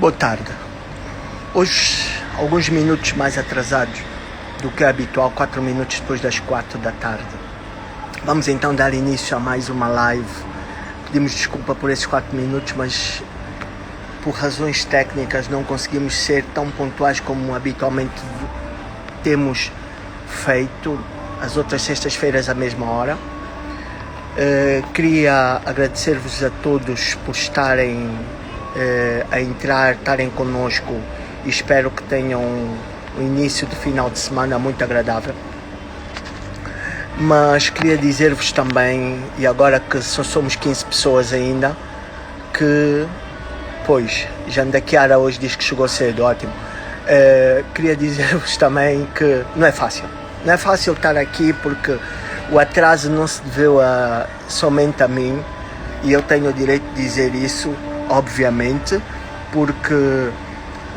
Boa tarde. Hoje, alguns minutos mais atrasados do que é habitual, 4 minutos depois das 4 da tarde. Vamos então dar início a mais uma live. Pedimos desculpa por esses 4 minutos, mas por razões técnicas não conseguimos ser tão pontuais como habitualmente temos feito as outras sextas-feiras à mesma hora. Queria agradecer-vos a todos por estarem a entrar, estarem connosco, e espero que tenham um início de final de semana muito agradável. Mas queria dizer-vos também, e agora que só somos 15 pessoas ainda, que, pois, Jandakiara hoje diz que chegou cedo, ótimo. Queria dizer-vos também que não é fácil. Não é fácil estar aqui porque o atraso não se deveu somente a mim, e eu tenho o direito de dizer isso, obviamente, porque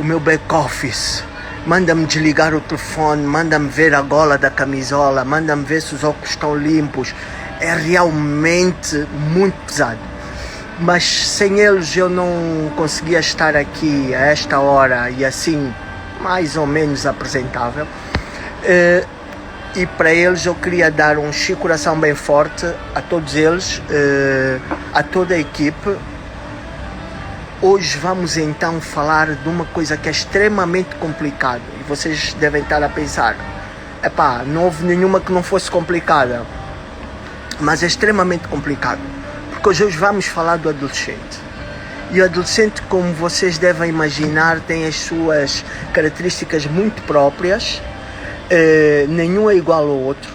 o meu back-office manda-me desligar o telefone, manda-me ver a gola da camisola, manda-me ver se os óculos estão limpos. É realmente muito pesado. Mas sem eles eu não conseguia estar aqui a esta hora e assim, mais ou menos apresentável. E para eles eu queria dar um coração bem forte a todos eles, a toda a equipe. Hoje vamos então falar de uma coisa que é extremamente complicada, e vocês devem estar a pensar, não houve nenhuma que não fosse complicada, mas é extremamente complicado, porque hoje vamos falar do adolescente. E o adolescente, como vocês devem imaginar, tem as suas características muito próprias. Nenhum é igual ao outro,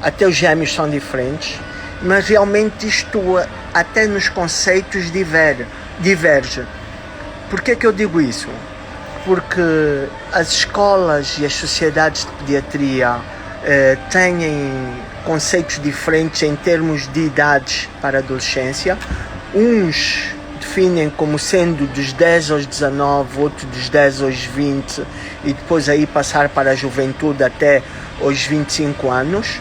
até os gêmeos são diferentes, mas realmente isto até nos conceitos diverge. Por que eu digo isso? Porque as escolas e as sociedades de pediatria têm conceitos diferentes em termos de idades para a adolescência. Uns definem como sendo dos 10 aos 19, outros dos 10 aos 20, e depois aí passar para a juventude até aos 25 anos.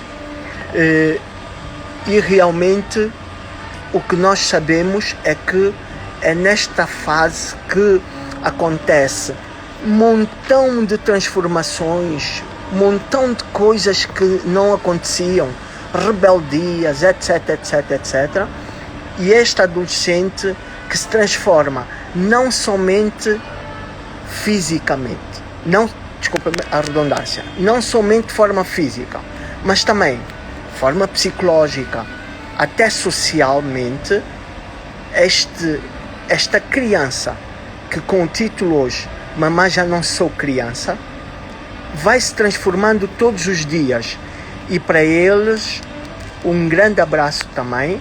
E realmente o que nós sabemos é que é nesta fase que acontece um montão de transformações, um montão de coisas que não aconteciam, rebeldias, etc, etc, etc. E este adolescente que se transforma não somente fisicamente, desculpa a redundância, não somente de forma física, mas também de forma psicológica, até socialmente. Esta criança, que com o título hoje, Mamãe Já Não Sou Criança, vai se transformando todos os dias. E para eles, um grande abraço também.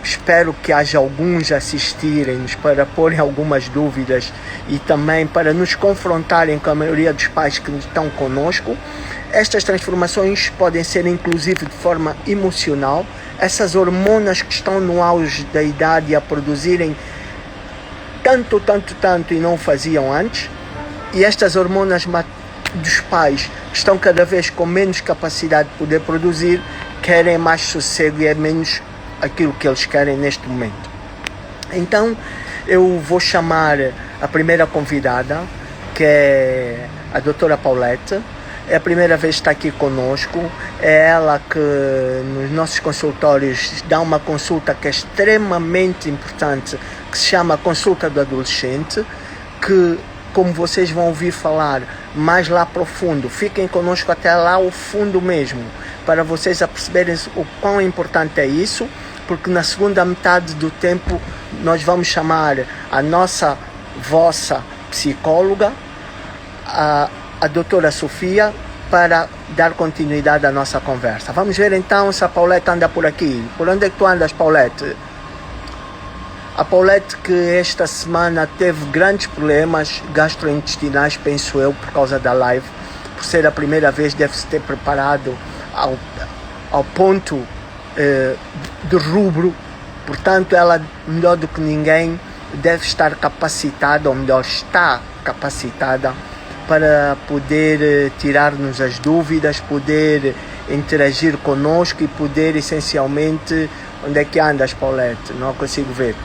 Espero que haja alguns assistirem-nos para porem algumas dúvidas e também para nos confrontarem com a maioria dos pais que estão conosco. Estas transformações podem ser inclusive de forma emocional. Essas hormonas que estão no auge da idade a produzirem tanto e não o faziam antes. E estas hormonas dos pais que estão cada vez com menos capacidade de poder produzir, querem mais sossego e é menos aquilo que eles querem neste momento. Então eu vou chamar a primeira convidada, que é a doutora Paulette. É a primeira vez que está aqui conosco. É ela que nos nossos consultórios dá uma consulta que é extremamente importante, que se chama Consulta do Adolescente, que, como vocês vão ouvir falar mais lá profundo, fiquem conosco até lá ao fundo mesmo, para vocês perceberem o quão importante é isso, porque na segunda metade do tempo nós vamos chamar a vossa psicóloga, a doutora Sofia, para dar continuidade à nossa conversa. Vamos ver então se a Paulette anda por aqui. Por onde é que tu andas, Paulette? A Paulette, que esta semana teve grandes problemas gastrointestinais, penso eu, por causa da live. Por ser a primeira vez, deve-se ter preparado ao ponto de rubro. Portanto, ela, melhor do que ninguém, deve estar capacitada, ou melhor, está capacitada para poder tirar-nos as dúvidas, poder interagir conosco e poder essencialmente... Onde é que andas, Paulette? Não consigo ver.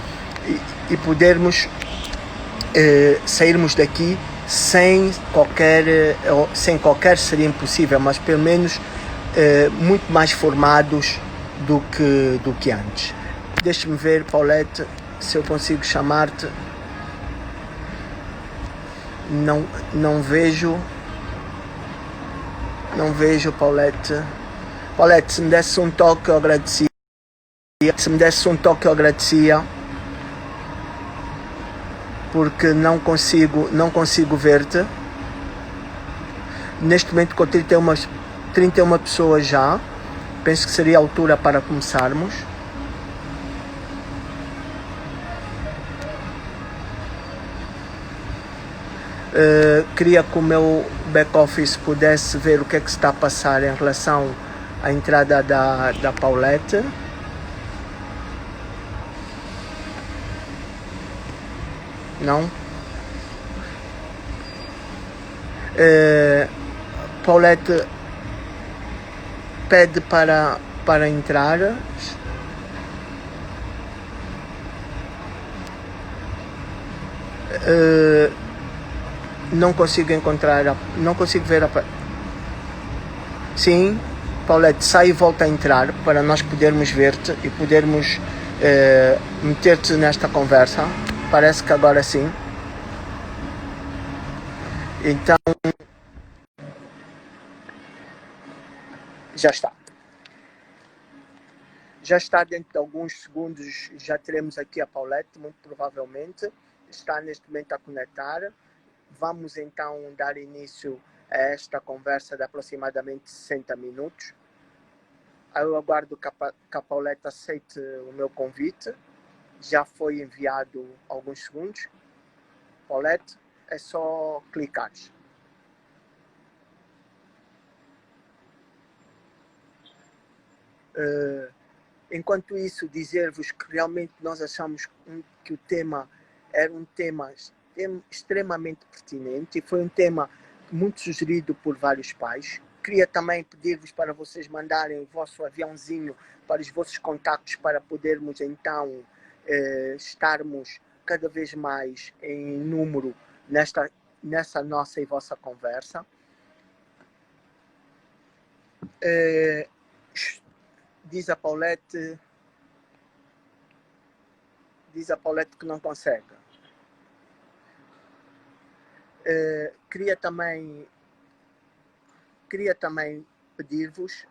E podermos sairmos daqui sem qualquer seria impossível, mas pelo menos muito mais formados do que antes. Deixa-me ver, Paulette, se eu consigo chamar-te. Não vejo, Paulette. Paulette, se me desse um toque, eu agradecia. Porque não consigo ver-te. Neste momento com 31 pessoas já. Penso que seria a altura para começarmos. Queria que o meu back-office pudesse ver o que é que se está a passar em relação à entrada da Paulette. Não? Paulette pede para entrar. Não consigo encontrar, não consigo ver a... Sim, Paulette, sai e volta a entrar para nós podermos ver-te e podermos meter-te nesta conversa. Parece que agora sim. Então, já está. Já está, dentro de alguns segundos já teremos aqui a Paulette, muito provavelmente. Está neste momento a conectar. Vamos então dar início a esta conversa de aproximadamente 60 minutos. Eu aguardo que a Paulette aceite o meu convite. Já foi enviado alguns segundos. Paulette, é só clicar. Enquanto isso, dizer-vos que realmente nós achamos que o tema era um tema extremamente pertinente e foi um tema muito sugerido por vários pais. Queria também pedir-vos para vocês mandarem o vosso aviãozinho para os vossos contactos para podermos então estarmos cada vez mais em número nessa nossa e vossa conversa. Diz a Paulette que não consegue. Queria também pedir-vos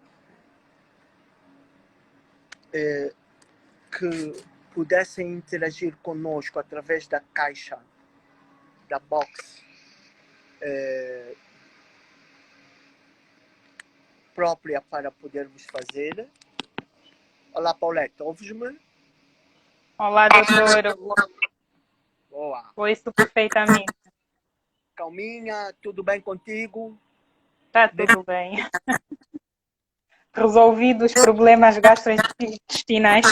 que pudessem interagir conosco através da caixa, da box própria para podermos fazer. Olá, Paulette, ouves-me? Olá, doutor. Boa. Ouço perfeitamente. Calminha, tudo bem contigo? Está tudo bem. Resolvido os problemas gastrointestinais.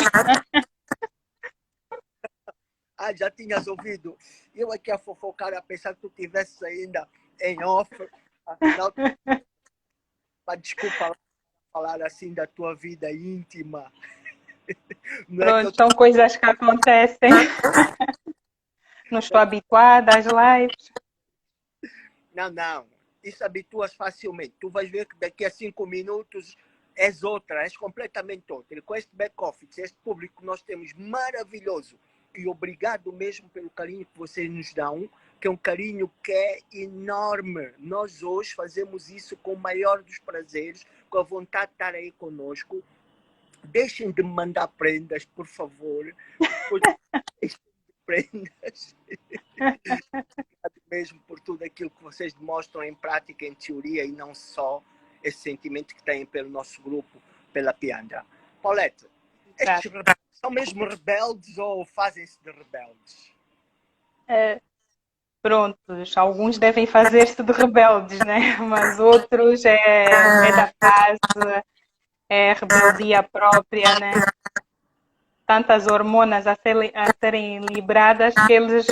Já tinhas ouvido. Eu aqui a fofocar, a pensar que tu estivesse ainda em off. Afinal, desculpa falar assim da tua vida íntima. Pronto, são coisas que acontecem. Não estou habituada às lives. Não. Isso habituas facilmente. Tu vais ver que daqui a 5 minutos és completamente outra. E com este back-office, este público que nós temos maravilhoso, e obrigado mesmo pelo carinho que vocês nos dão, que é um carinho que é enorme. Nós hoje fazemos isso com o maior dos prazeres, com a vontade de estar aí conosco. Deixem de me mandar prendas, por favor. Prendas. Obrigado mesmo por tudo aquilo que vocês demonstram em prática, em teoria, e não só esse sentimento que têm pelo nosso grupo, pela Piandra. Paulette, estes são mesmo rebeldes ou fazem-se de rebeldes? Prontos, alguns devem fazer-se de rebeldes, né? Mas outros é da casa, é rebeldia própria, né? Tantas hormonas a serem liberadas que eles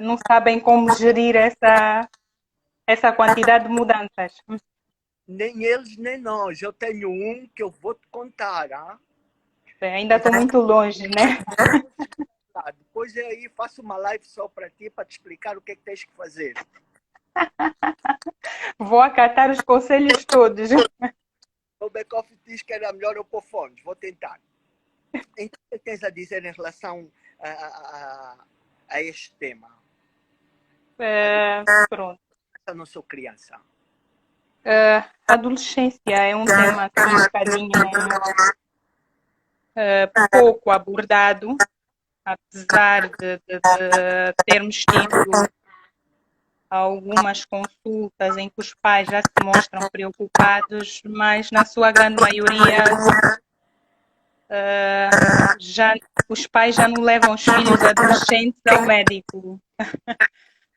não sabem como gerir essa quantidade de mudanças. Nem eles, nem nós. Eu tenho um que eu vou te contar. Ainda estou muito longe, né? Tá, depois eu aí faço uma live só para ti, para te explicar o que é que tens que fazer. Vou acatar os conselhos todos. O back-office diz que era melhor eu pôr fones, vou tentar. Então, o que tens a dizer em relação a este tema? Pronto. Eu não sou criança. Adolescência é um tema que um bocadinho pouco abordado, apesar de termos tido algumas consultas em que os pais já se mostram preocupados, mas na sua grande maioria os pais já não levam os filhos adolescentes ao médico.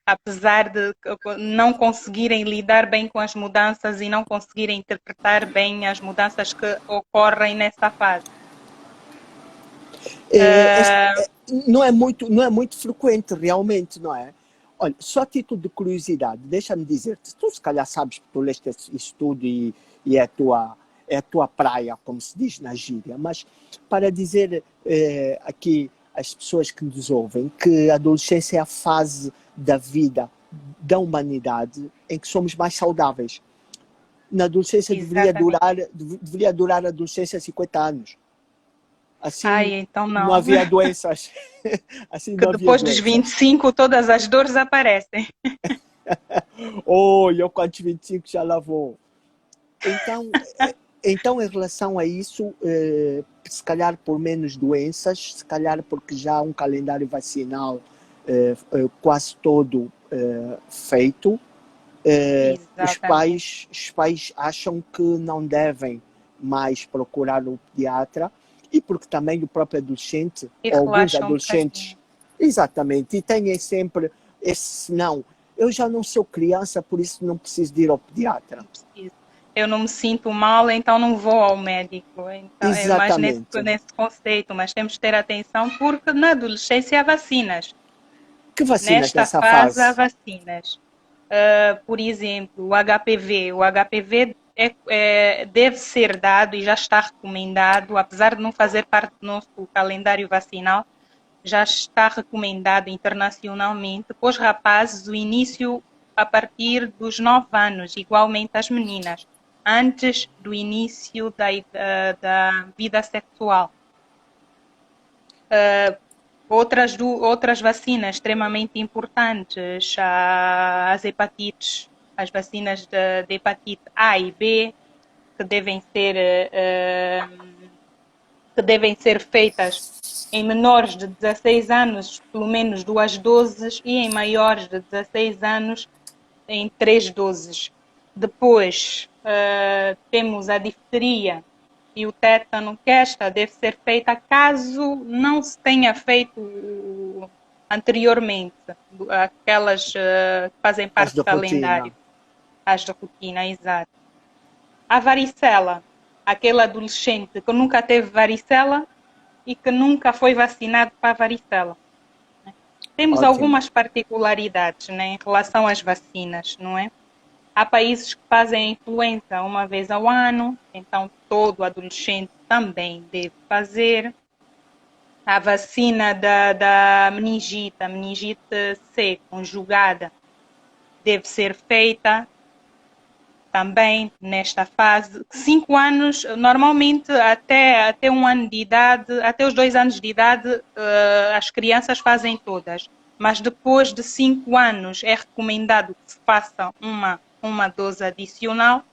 Apesar de não conseguirem lidar bem com as mudanças e não conseguirem interpretar bem as mudanças que ocorrem nessa fase. Não é muito frequente, realmente, não é? Olha, só a título de curiosidade, deixa-me dizer-te, tu se calhar sabes que tu leste isso tudo e é a tua praia, como se diz na gíria, mas para dizer aqui às pessoas que nos ouvem que a adolescência é a fase da vida da humanidade em que somos mais saudáveis. Na adolescência deveria durar a adolescência 50 anos. Assim então não havia doenças. Assim que depois dos 25 todas as dores aparecem. Eu com os 25 já lá vou. Então, em relação a isso, se calhar por menos doenças, se calhar porque já há um calendário vacinal quase todo feito, os pais acham que não devem mais procurar o pediatra, e porque também o próprio adolescente, ou alguns adolescentes, exatamente, e têm sempre esse não, eu já não sou criança, por isso não preciso de ir ao pediatra. Não preciso. Eu não me sinto mal, então não vou ao médico. Então, exatamente. É mais nesse conceito, mas temos que ter atenção porque na adolescência há vacinas. Que vacinas nesta nessa fase? Há fase? vacinas. Por exemplo, o HPV. O HPV deve ser dado e já está recomendado, apesar de não fazer parte do nosso calendário vacinal, já está recomendado internacionalmente para os rapazes o início a partir dos 9 anos, igualmente as meninas, antes do início da vida sexual. Outras vacinas extremamente importantes, as hepatites, as vacinas de hepatite A e B, que devem ser feitas em menores de 16 anos, pelo menos 2 doses, e em maiores de 16 anos, em 3 doses. Depois, temos a difteria e o tétano, que esta deve ser feita caso não se tenha feito anteriormente, aquelas que fazem parte do calendário. As de rotina, exato. A varicela, aquele adolescente que nunca teve varicela e que nunca foi vacinado para a varicela. Temos algumas particularidades, né, em relação às vacinas, não é? Há países que fazem a influenza uma vez ao ano, então todo adolescente também deve fazer. A vacina da meningite, a meningite C conjugada, deve ser feita também nesta fase. 5 anos, normalmente até 1 ano de idade, até os 2 anos de idade, as crianças fazem todas. Mas depois de 5 anos é recomendado que se faça uma dose adicional,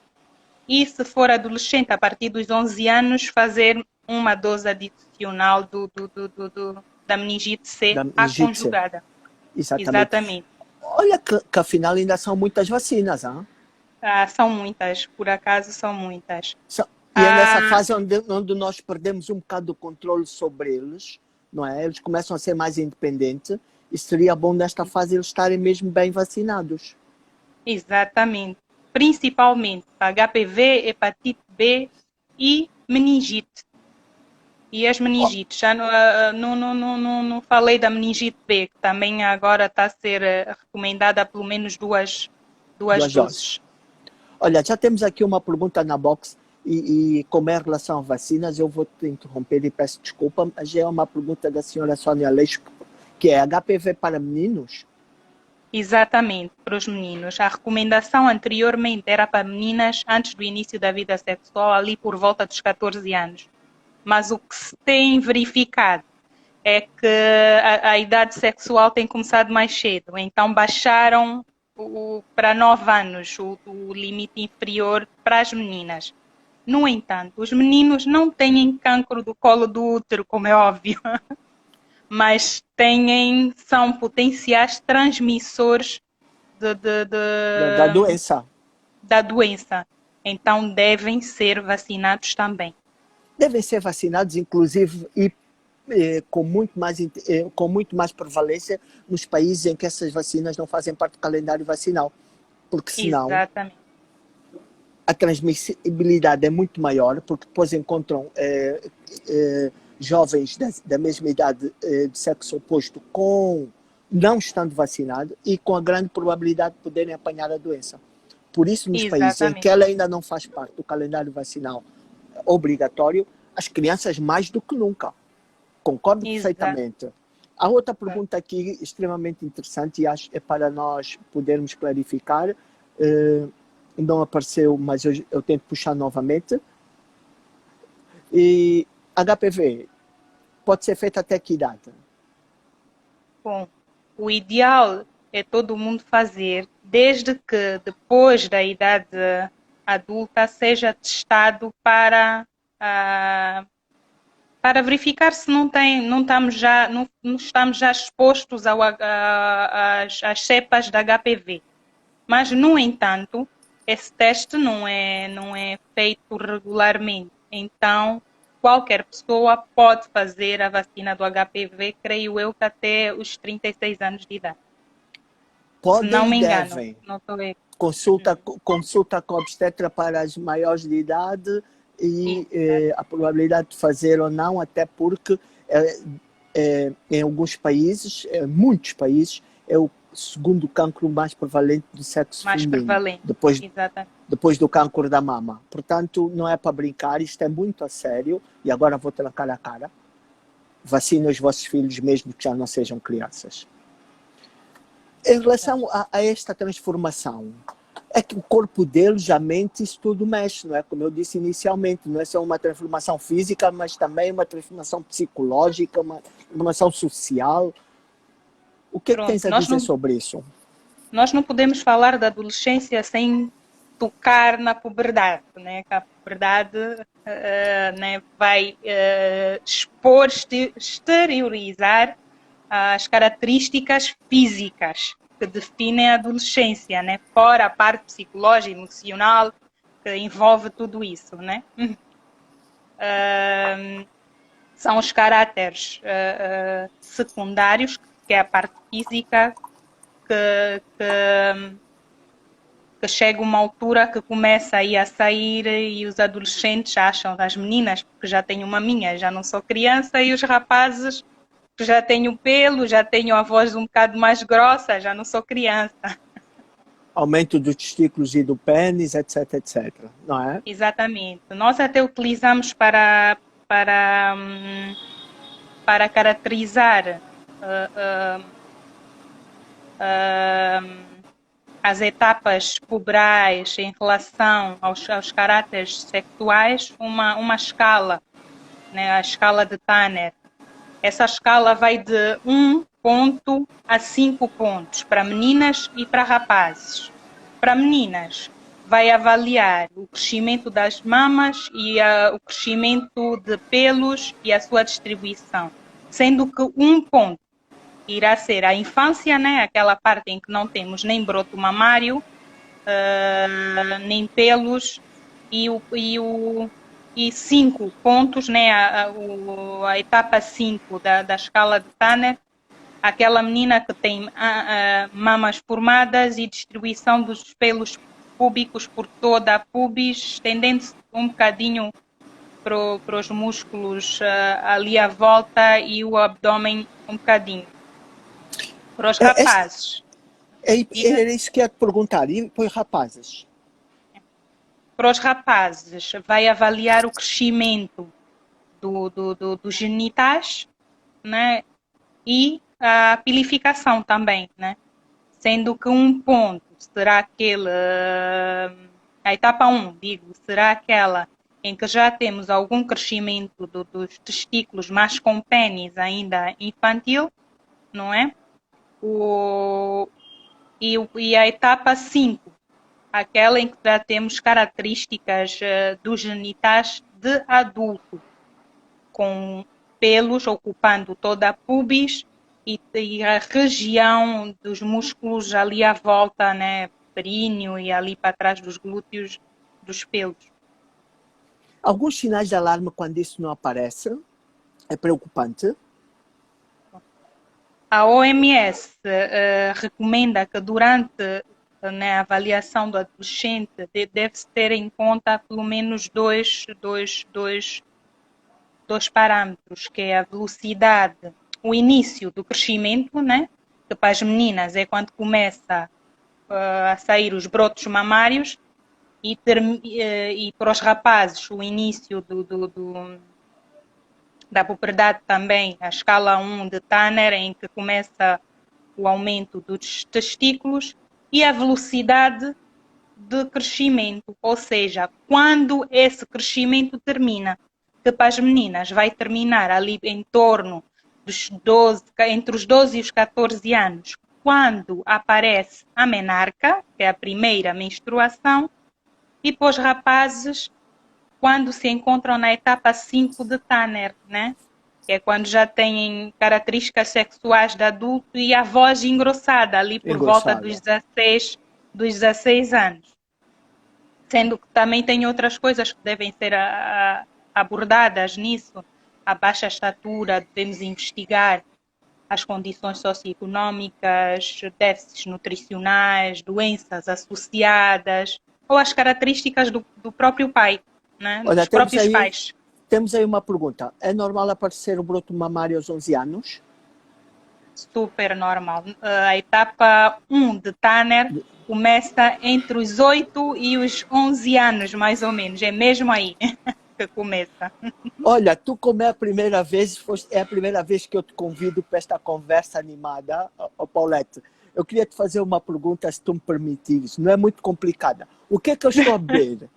e se for adolescente, a partir dos 11 anos, fazer uma dose adicional da meningite C conjugada. Exatamente. Olha que afinal ainda são muitas vacinas, hein? São muitas, por acaso são muitas. E é nessa fase onde nós perdemos um bocado do controle sobre eles, não é? Eles começam a ser mais independentes, e seria bom nesta fase eles estarem mesmo bem vacinados. Exatamente. Principalmente HPV, hepatite B e meningite. E as meningites, já não falei da meningite B, que também agora está a ser recomendada pelo menos duas doses. Olha, já temos aqui uma pergunta na box E como é em relação a vacinas, eu vou te interromper e peço desculpa, mas é uma pergunta da senhora Sônia Leix, que é HPV para meninos? Exatamente, para os meninos. A recomendação anteriormente era para meninas antes do início da vida sexual, ali por volta dos 14 anos. Mas o que se tem verificado é que a idade sexual tem começado mais cedo. Então baixaram para 9 anos o limite inferior para as meninas. No entanto, os meninos não têm cancro do colo do útero, como é óbvio, mas são potenciais transmissores Da doença. da doença. Então devem ser vacinados também. Devem ser vacinados, inclusive, com muito mais prevalência nos países em que essas vacinas não fazem parte do calendário vacinal. Porque senão Exatamente. a transmissibilidade é muito maior, porque depois encontram jovens da mesma idade de sexo oposto não estando vacinado e com a grande probabilidade de poderem apanhar a doença. Por isso, nos países em que ela ainda não faz parte do calendário vacinal obrigatório, as crianças mais do que nunca. Concordo perfeitamente. A outra pergunta aqui, extremamente interessante, e acho é para nós podermos clarificar, não apareceu, mas eu tento puxar novamente. E HPV pode ser feito até que idade? Bom, o ideal é todo mundo fazer, desde que depois da idade adulta seja testado para verificar se não estamos já expostos às cepas da HPV. Mas, no entanto, esse teste não é feito regularmente. Então, qualquer pessoa pode fazer a vacina do HPV, creio eu, que até os 36 anos de idade. Podem Se não me e engano, devem. não estou a... Consulta com a obstetra para as maiores de idade e a probabilidade de fazer ou não, até porque em alguns países, muitos países, é o segundo cancro mais prevalente do sexo feminino, depois do cancro da mama. Portanto, não é para brincar, isto é muito a sério, e agora vou trancar a cara. Vacinem os vossos filhos mesmo que já não sejam crianças. Em relação a esta transformação, é que o corpo deles, a mente, isso tudo mexe, não é? Como eu disse inicialmente, não é só uma transformação física, mas também uma transformação psicológica, uma transformação social. O que é que tens a dizer sobre isso? Nós não podemos falar da adolescência sem tocar na puberdade, né? Que a puberdade vai exteriorizar as características físicas que definem a adolescência, né? Fora a parte psicológica, emocional, que envolve tudo isso, né? São os caráteres secundários, que é a parte física, que chega uma altura que começa aí a sair e os adolescentes acham, as meninas, porque já tenho uma minha, já não sou criança, e os rapazes, que já tenho pelo, já tenho a voz um bocado mais grossa, já não sou criança. Aumento dos testículos e do pênis, etc, etc, não é? Exatamente. Nós até utilizamos para caracterizar as etapas puberais em relação aos caráteres sexuais, uma escala, né, a escala de Tanner. Essa escala vai de 1 ponto a 5 pontos para meninas e para rapazes. Para meninas, vai avaliar o crescimento das mamas e o crescimento de pelos e a sua distribuição, sendo que 1 ponto irá ser a infância, né? Aquela parte em que não temos nem broto mamário, nem pelos, e 5 pontos, né? A etapa 5 da escala de Tanner, aquela menina que tem mamas formadas e distribuição dos pelos púbicos por toda a pubis, estendendo-se um bocadinho para os músculos ali à volta e o abdômen um bocadinho. Para os rapazes. Era isso que ia te perguntar. E para os rapazes? para os rapazes, vai avaliar o crescimento dos genitais, né? E a pilificação também, né? Sendo que um ponto será aquele, a etapa 1, digo, será aquela em que já temos algum crescimento dos testículos, mas com pênis ainda infantil, não é? E a etapa 5, aquela em que já temos características dos genitais de adulto, com pelos ocupando toda a pubis e a região dos músculos ali à volta, né, períneo e ali para trás dos glúteos, dos pelos. Alguns sinais de alarme quando isso não aparece? É preocupante? A OMS recomenda que durante, né, a avaliação do adolescente deve-se ter em conta pelo menos dois parâmetros, que é a velocidade, o início do crescimento, né? Que para as meninas é quando começa a sair os brotos mamários e para os rapazes o início da puberdade também, a escala 1 de Tanner, em que começa o aumento dos testículos e a velocidade de crescimento, ou seja, quando esse crescimento termina, que para as meninas vai terminar ali em torno dos 12, entre os 12 e os 14 anos, quando aparece a menarca, que é a primeira menstruação, e para os rapazes, quando se encontram na etapa 5 de Tanner, né? Que é quando já têm características sexuais de adulto e a voz engrossada, ali por volta dos 16 anos. Sendo que também tem outras coisas que devem ser abordadas nisso. A baixa estatura, devemos investigar as condições socioeconómicas, déficits nutricionais, doenças associadas, ou as características do próprio pai, né? Olha, Dos próprios pais. Temos aí uma pergunta. É normal aparecer o broto mamário aos 11 anos? Super normal. A etapa 1 de Tanner começa entre os 8 e os 11 anos, mais ou menos. É mesmo aí que começa. Olha, tu como é a primeira vez que eu te convido para esta conversa animada, Paulette. Eu queria te fazer uma pergunta, se tu me permitires. Não é muito complicada. O que é que eu estou a beber?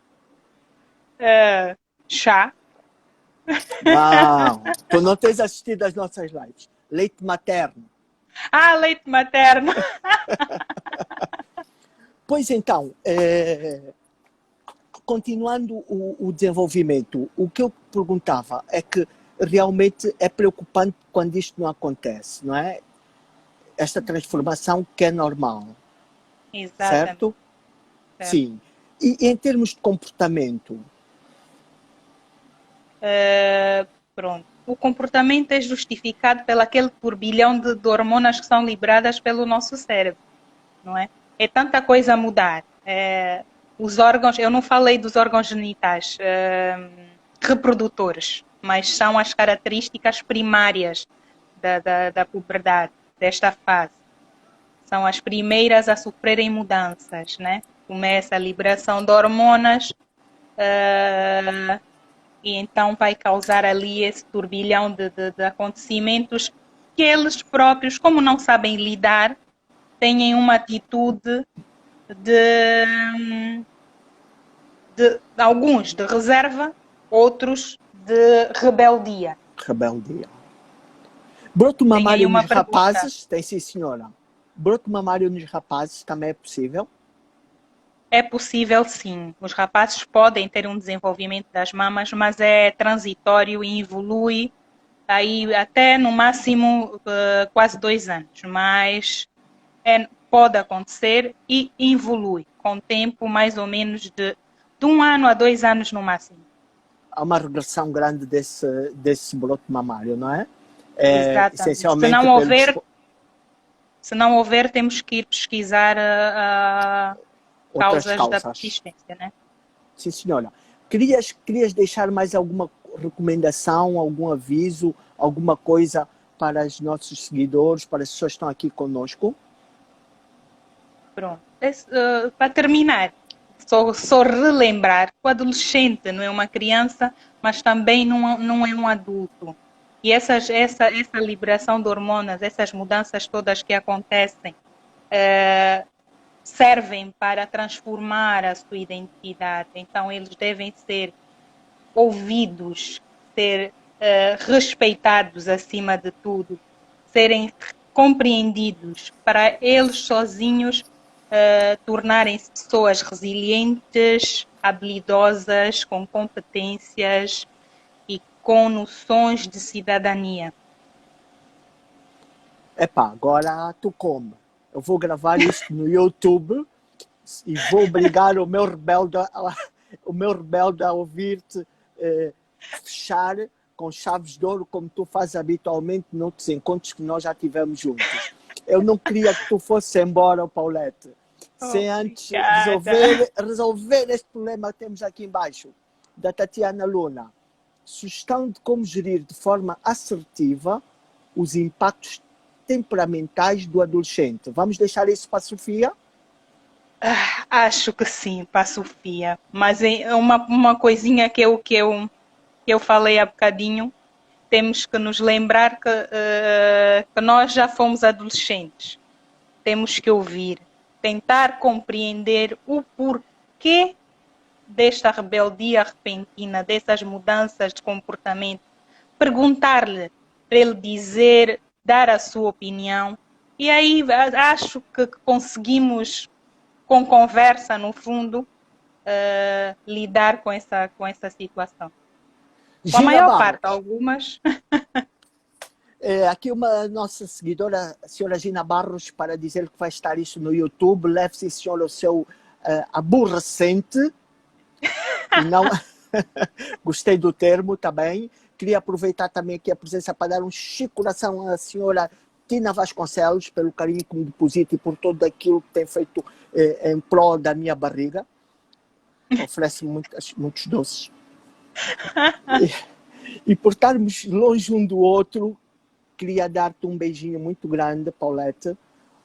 Chá. Não, tu não tens assistido às nossas lives. Leite materno. Ah, leite materno. Pois então, continuando o desenvolvimento, o que eu perguntava é que realmente é preocupante quando isto não acontece, não é? Esta transformação que é normal. Exatamente. Certo? Sim. E em termos de comportamento? Pronto. O comportamento é justificado pelo aquele turbilhão de hormonas que são liberadas pelo nosso cérebro, não é? É tanta coisa a mudar. Os órgãos, eu não falei dos órgãos genitais reprodutores, mas são as características primárias da puberdade, desta fase. São as primeiras a sofrerem mudanças, né? Começa a liberação de hormonas e então vai causar ali esse turbilhão de acontecimentos que eles próprios, como não sabem lidar, têm uma atitude de alguns de reserva, outros de rebeldia. Rebeldia. Broto mamário nos pergunta. Rapazes? Tem sim, senhora. Broto mamário nos rapazes também é possível? É possível, sim. Os rapazes podem ter um desenvolvimento das mamas, mas é transitório e evolui aí até no máximo quase 2 anos. Mas pode acontecer e evolui com tempo mais ou menos de 1 ano a 2 anos no máximo. Há uma regressão grande desse broto mamário, não é? Essencialmente se não houver, temos que ir pesquisar causas da persistência, né? Sim, senhora. Querias deixar mais alguma recomendação, algum aviso, alguma coisa para os nossos seguidores, para as pessoas que estão aqui conosco? Pronto. Para terminar, só relembrar que o adolescente não é uma criança, mas também não é um adulto. E essa liberação de hormonas, essas mudanças todas que acontecem, servem para transformar a sua identidade. Então, eles devem ser ouvidos, ser respeitados acima de tudo, serem compreendidos para eles sozinhos tornarem-se pessoas resilientes, habilidosas, com competências e com noções de cidadania. Epá, agora tu come. Eu vou gravar isto no YouTube e vou obrigar o meu rebelde a ouvir-te fechar com chaves de ouro, como tu fazes habitualmente noutros encontros que nós já tivemos juntos. Eu não queria que tu fosse embora, Paulette, sem antes resolver este problema que temos aqui embaixo, da Tatiana Luna. Sugestão de como gerir de forma assertiva os impactos temperamentais do adolescente. Vamos deixar isso para a Sofia? Acho que sim, para a Sofia. Mas é uma coisinha que eu falei há bocadinho, temos que nos lembrar que nós já fomos adolescentes. Temos que ouvir, tentar compreender o porquê desta rebeldia repentina, dessas mudanças de comportamento. Perguntar-lhe, para ele dizer, dar a sua opinião. E aí acho que conseguimos, com conversa, no fundo, lidar com essa situação. Com a maior parte, algumas. Aqui uma nossa seguidora, a senhora Gina Barros, para dizer que vai estar isso no YouTube. Leve-se, senhora, o seu aborrecente. Não... Gostei do termo também. Queria aproveitar também aqui a presença para dar um chique coração à senhora Tina Vasconcelos, pelo carinho que me deposita e por tudo aquilo que tem feito em prol da minha barriga. Oferece muitos doces. E por estarmos longe um do outro, queria dar-te um beijinho muito grande, Paulette.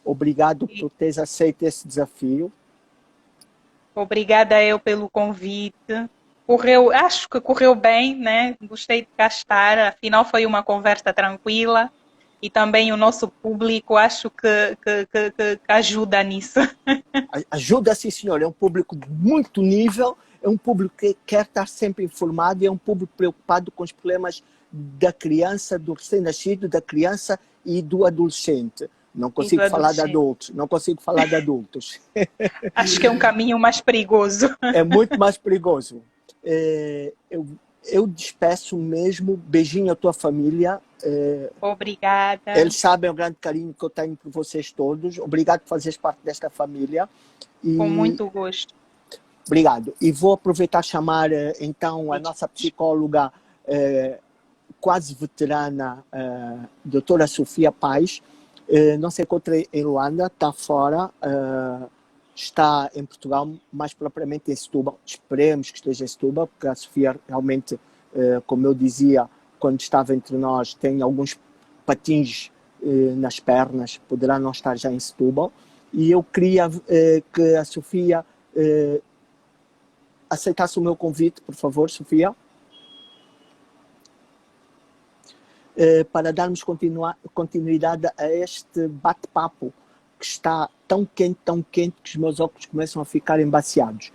Obrigado por teres aceito esse desafio. Obrigada eu pelo convite. Acho que correu bem, né? Gostei de cá estar. Afinal, foi uma conversa tranquila. E também o nosso público, acho que ajuda nisso. Ajuda, sim, senhor. É um público de muito nível. É um público que quer estar sempre informado. É um público preocupado com os problemas da criança, do recém-nascido, da criança e do adolescente. Não consigo falar de adultos. Não consigo falar de adultos. Acho que é um caminho mais perigoso. É muito mais perigoso. Eu despeço mesmo. Beijinho à tua família. Obrigada. Eles sabem o grande carinho que eu tenho por vocês todos. Obrigado por fazeres parte desta família. Com muito gosto. Obrigado. E vou aproveitar a chamar então a nossa psicóloga quase veterana, doutora Sofia Paz. Não se encontra em Luanda, está fora, está em Portugal, mais propriamente em Setúbal. Esperemos que esteja em Setúbal, porque a Sofia realmente, como eu dizia, quando estava entre nós, tem alguns patins nas pernas, poderá não estar já em Setúbal. E eu queria que a Sofia aceitasse o meu convite, por favor, Sofia, para darmos continuidade a este bate-papo que está tão quente que os meus óculos começam a ficar embaciados.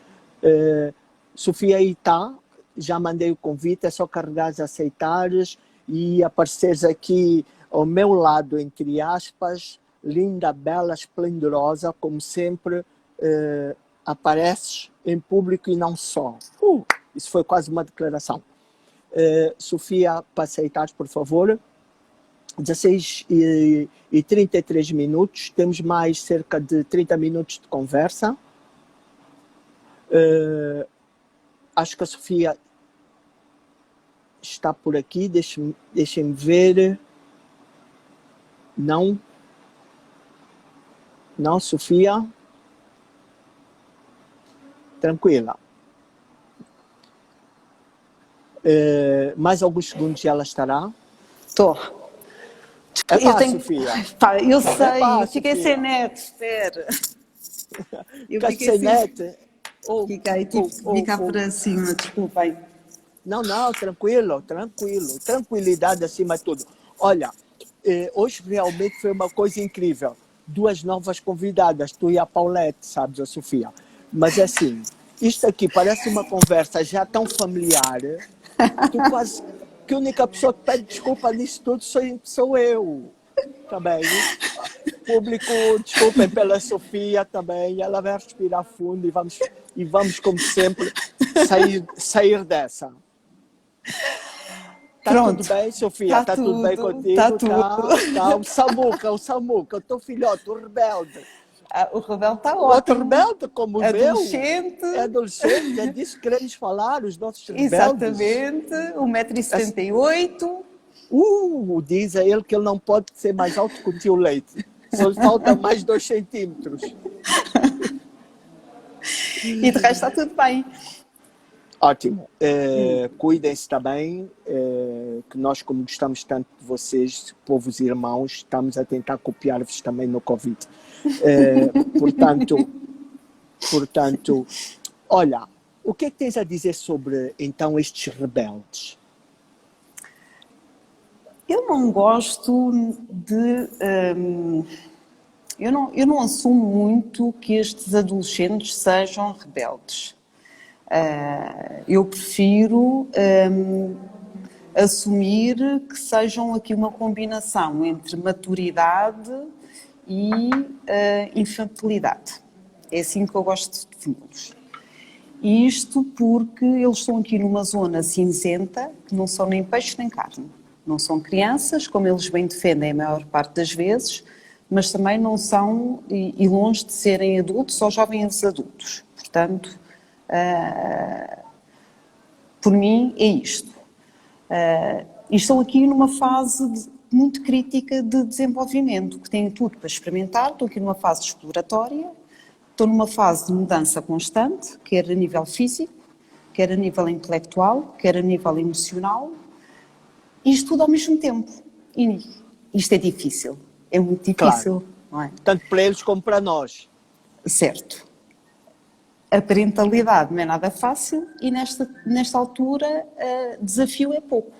Sofia, aí está, já mandei o convite, é só carregares, aceitares e apareceres aqui ao meu lado, entre aspas, linda, bela, esplendorosa, como sempre, apareces em público e não só. Isso foi quase uma declaração. Sofia, para aceitares, por favor. 16h33 minutos, temos mais cerca de 30 minutos de conversa. Acho que a Sofia está por aqui, deixem-me ver. Não, Sofia? Tranquila. Mais alguns segundos e ela estará. Estou. Sofia. Pá, eu sei, fiquei sem net, espera. Ficaste sem net? Oh, Fica aí, tive que vir cá para cima, desculpem. Não, não, tranquilo, tranquilo. Tranquilidade acima de tudo. Olha, hoje realmente foi uma coisa incrível. Duas novas convidadas, tu e a Paulette, sabes, a Sofia. Mas assim, isto aqui parece uma conversa já tão familiar, tu quase que a única pessoa que pede desculpa nisso tudo sou eu. Também. Público, desculpem pela Sofia também, ela vai respirar fundo e vamos como sempre, sair dessa. Tá Pronto. tudo bem, Sofia? Tá tudo bem contigo? Tá tudo. Tá. O Samuca, o teu filhote, o rebelde. O rebelde está O outro ótimo. rebelde, como Adolescente. é adolescente, é disso que queremos falar, os nossos rebeldes. Exatamente, 1,78 m. Diz a ele que ele não pode ser mais alto que o tio Leite. Só lhe falta mais 2 centímetros. E de resto está tudo bem. Ótimo. Cuidem-se também, que nós, como gostamos tanto de vocês, povos irmãos, estamos a tentar copiar-vos também no Covid. Portanto, olha, o que é que tens a dizer sobre, então, estes rebeldes? Eu não gosto de... eu não assumo muito que estes adolescentes sejam rebeldes. Eu prefiro assumir que sejam aqui uma combinação entre maturidade e infantilidade. É assim que eu gosto de defini-los. Isto porque eles estão aqui numa zona cinzenta, que não são nem peixe nem carne. Não são crianças, como eles bem defendem a maior parte das vezes, mas também não são, e longe de serem adultos ou jovens adultos. Portanto, por mim é isto. E estão aqui numa fase muito crítica de desenvolvimento, que têm tudo para experimentar, estão aqui numa fase exploratória, estão numa fase de mudança constante, quer a nível físico, quer a nível intelectual, quer a nível emocional, isto tudo ao mesmo tempo. E isto é difícil, é muito difícil. Claro. Não é? Tanto para eles como para nós. Certo. A parentalidade não é nada fácil e nesta altura desafio é pouco,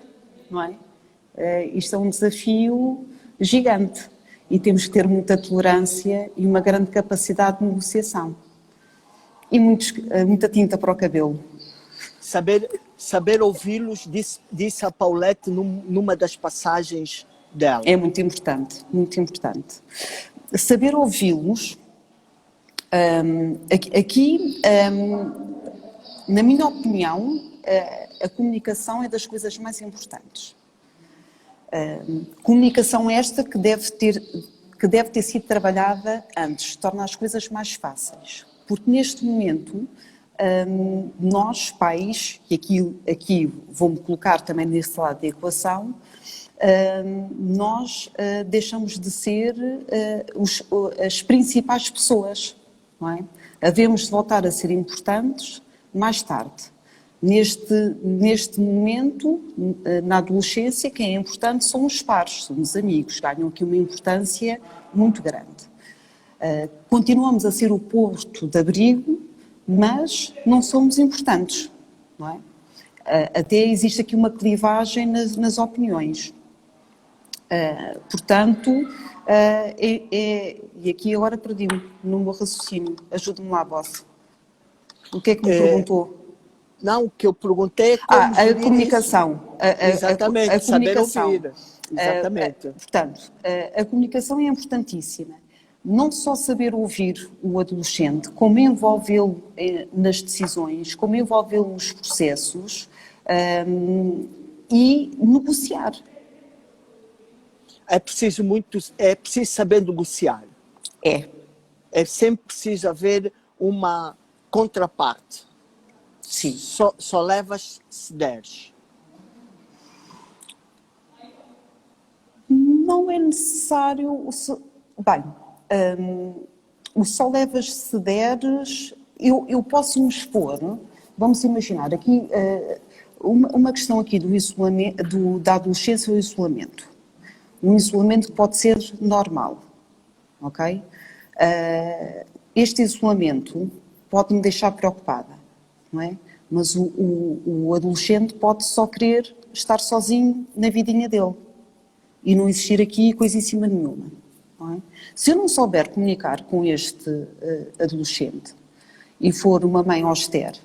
não é? Isto é um desafio gigante e temos que ter muita tolerância e uma grande capacidade de negociação. E muita tinta para o cabelo. Saber ouvi-los, disse a Paulette numa das passagens dela. É muito importante, muito importante. Saber ouvi-los, na minha opinião, a comunicação é das coisas mais importantes. Comunicação esta que deve ter sido trabalhada antes, torna as coisas mais fáceis. Porque neste momento, nós pais, e aqui vou-me colocar também nesse lado da equação, nós deixamos de ser as principais pessoas, não é? Havemos de voltar a ser importantes mais tarde. Neste momento, na adolescência, quem é importante são os pares, são os amigos, ganham aqui uma importância muito grande. Continuamos a ser o porto de abrigo, mas não somos importantes, não é? Até existe aqui uma clivagem nas opiniões. Portanto, e aqui agora perdi-me no meu raciocínio. Ajude-me lá, boss. O que é que me perguntou? Não, o que eu perguntei é como a comunicação. Exatamente, a comunicação. saber ouvir. Exatamente. Portanto, a comunicação é importantíssima. Não só saber ouvir o adolescente, como envolvê-lo nas decisões, como envolvê-lo nos processos e negociar. É preciso saber negociar. É sempre preciso haver uma contraparte. Sim. Só levas se deres. Não é necessário... Bem, o só levas se deres... Eu posso me expor... Vamos imaginar aqui uma questão aqui do isolamento, da adolescência ou isolamento. Um isolamento que pode ser normal, ok? Este isolamento pode me deixar preocupada, não é? Mas o adolescente pode só querer estar sozinho na vidinha dele e não existir aqui coisíssima nenhuma, não é? Se eu não souber comunicar com este adolescente e for uma mãe austera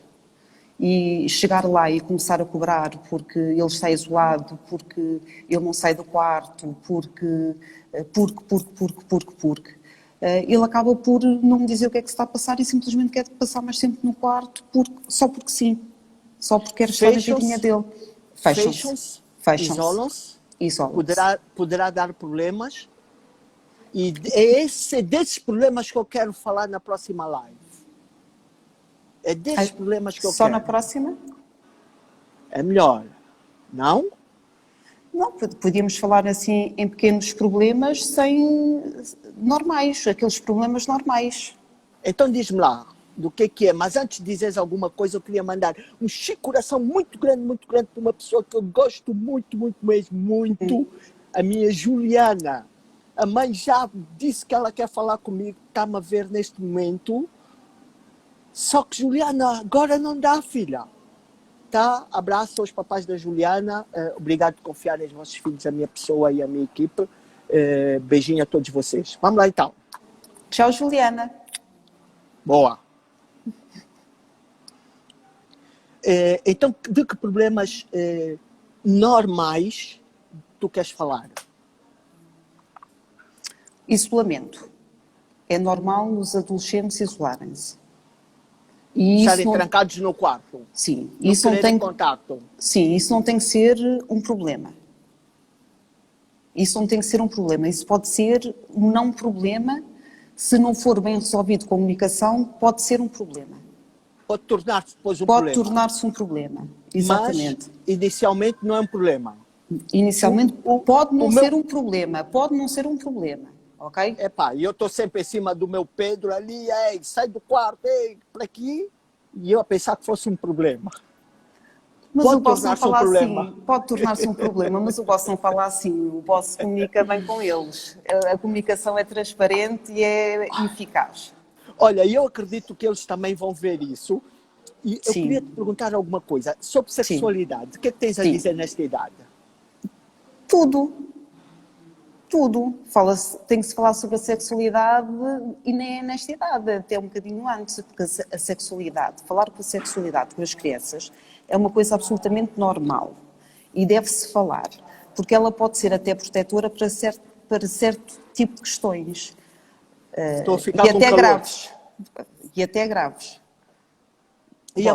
e chegar lá e começar a cobrar porque ele está isolado, porque ele não sai do quarto, porque, ele acaba por não me dizer o que é que se está a passar e simplesmente quer passar mais tempo no quarto só porque sim, só porque quer estar na vidinha dele. Fecham-se, isolam-se. Poderá dar problemas, e é desses problemas que eu quero falar na próxima live. É desses problemas que eu só quero. Na próxima? É melhor, não? Não, podíamos falar assim em pequenos problemas normais, aqueles problemas normais. Então diz-me lá do que é, mas antes de dizeres alguma coisa eu queria mandar um coração muito grande para uma pessoa que eu gosto muito, mesmo, muito, a minha Juliana. A mãe já disse que ela quer falar comigo, está-me a ver neste momento, só que Juliana, agora não dá, filha. Tá? Abraço aos papais da Juliana, obrigado por confiar nos vossos filhos, a minha pessoa e a minha equipe, beijinho a todos vocês. Vamos lá então. Tchau, Juliana. Boa. Então, de que problemas normais tu queres falar? Isolamento. É normal os adolescentes isolarem-se. Estarem trancados no quarto. Sim. Isso não tem contato. Sim, isso não tem que ser um problema. Isso não tem que ser um problema. Isso pode ser um não problema. Se não for bem resolvido comunicação, pode ser um problema. Pode tornar-se depois um problema. Pode tornar-se um problema. Exatamente. Mas, inicialmente, não é um problema. Inicialmente, pode não ser um problema. Pode não ser um problema. Ok? Epá, e eu estou sempre em cima do meu Pedro ali, sai do quarto, para aqui, e eu a pensar que fosse um problema. Mas pode o boss não fala assim, pode tornar-se um problema, mas o boss não fala assim, o boss comunica bem com eles. A comunicação é transparente e é eficaz. Olha, eu acredito que eles também vão ver isso, e eu Sim. queria te perguntar alguma coisa sobre sexualidade. Sim. O que é que tens a dizer nesta idade? Tudo. Tem que se falar sobre a sexualidade e nem é nesta idade, até um bocadinho antes, porque a sexualidade, falar com a sexualidade com as crianças é uma coisa absolutamente normal e deve-se falar, porque ela pode ser até protetora para certo tipo de questões. Estou a ficar com calor. E até graves. E a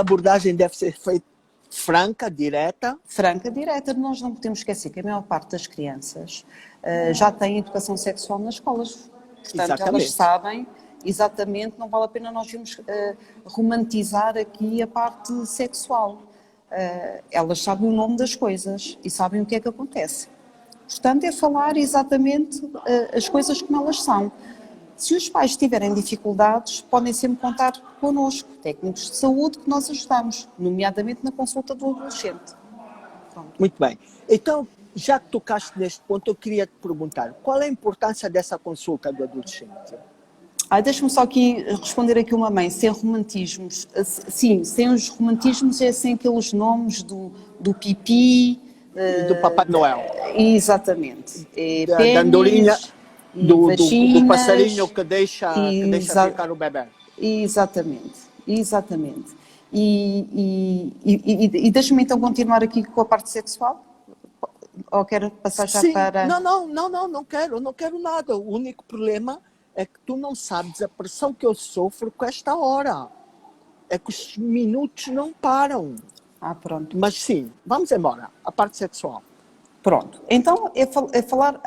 abordagem deve ser feita franca, direta? Franca, direta. Nós não podemos esquecer que a maior parte das crianças já têm educação sexual nas escolas. Portanto, exatamente. Elas sabem exatamente, não vale a pena nós irmos romantizar aqui a parte sexual. Elas sabem o nome das coisas e sabem o que é que acontece. Portanto, é falar exatamente as coisas como elas são. Se os pais tiverem dificuldades, podem sempre contar connosco, técnicos de saúde, que nós ajudamos, nomeadamente na consulta do adolescente. Pronto. Muito bem. Então, já que tocaste neste ponto, eu queria te perguntar, qual é a importância dessa consulta do adolescente? Deixa-me só aqui responder aqui uma mãe, sem romantismos. Sim, sem os romantismos, é sem aqueles nomes do pipi... do Papai Noel. Exatamente. Da andorinha... Do passarinho que deixa ficar o bebê. Exatamente. E deixa-me então continuar aqui com a parte sexual? Ou quero passar já para... Não quero nada. O único problema é que tu não sabes a pressão que eu sofro com esta hora. É que os minutos não param. Pronto. Mas sim, vamos embora. A parte sexual. Pronto, então é falar,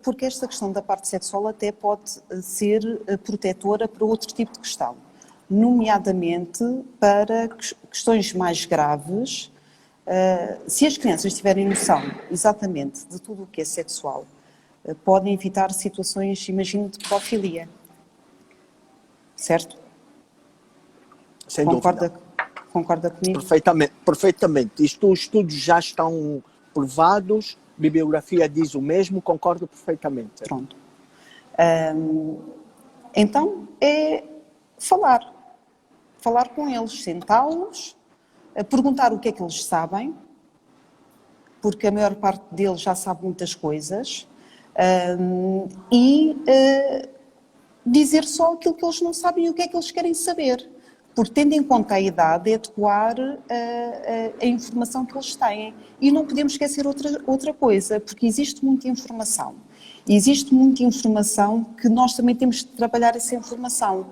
porque esta questão da parte sexual até pode ser protetora para outro tipo de questão, nomeadamente para questões mais graves, se as crianças tiverem noção exatamente de tudo o que é sexual, podem evitar situações, imagino, de pedofilia, certo? Sem dúvida. Concorda comigo? Perfeitamente. Os estudos já estão... provados, bibliografia diz o mesmo, concordo perfeitamente. Pronto. Então, falar. Falar com eles, sentá-los, perguntar o que é que eles sabem, porque a maior parte deles já sabe muitas coisas, e dizer só aquilo que eles não sabem e o que é que eles querem saber. Porque, tendo em conta a idade, é adequar a informação que eles têm. E não podemos esquecer outra coisa, porque existe muita informação. E existe muita informação que nós também temos de trabalhar essa informação.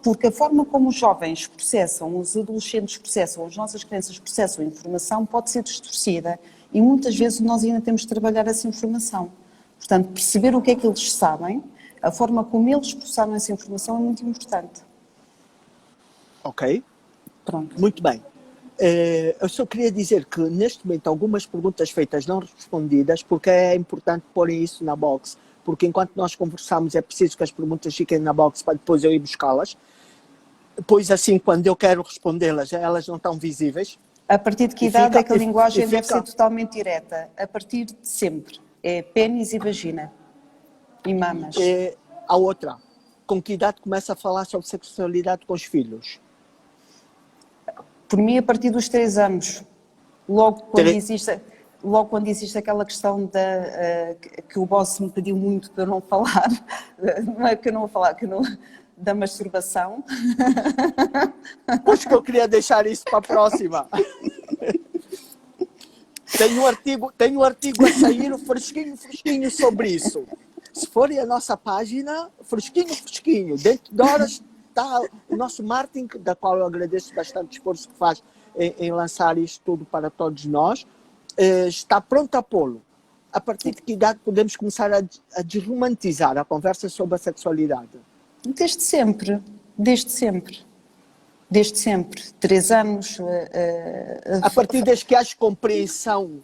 Porque a forma como os jovens processam, os adolescentes processam, as nossas crianças processam a informação pode ser distorcida. E muitas vezes nós ainda temos de trabalhar essa informação. Portanto, perceber o que é que eles sabem, a forma como eles processaram essa informação é muito importante. Ok? Pronto. Muito bem. Eu só queria dizer que, neste momento, algumas perguntas feitas não respondidas, porque é importante porem isso na box, porque enquanto nós conversamos é preciso que as perguntas fiquem na box para depois eu ir buscá-las. Pois assim, quando eu quero respondê-las, elas não estão visíveis. A partir de que idade é que a linguagem deve ser totalmente direta? A partir de sempre. É pênis e vagina. E mamas. A outra, com que idade começa a falar sobre sexualidade com os filhos? Por mim, a partir dos 3 anos. Logo quando existe aquela questão que o boss me pediu muito para eu não falar, não é que eu não vou falar, da masturbação. Pois que eu queria deixar isso para a próxima. Tem um artigo a sair, fresquinho sobre isso. Se forem a nossa página, fresquinho, dentro de horas está o nosso marketing, da qual eu agradeço bastante o esforço que faz em lançar isto tudo para todos nós, está pronto a pô-lo. A partir de que idade podemos começar a desromantizar a conversa sobre a sexualidade? Desde sempre. 3 anos. A partir desde que haja compreensão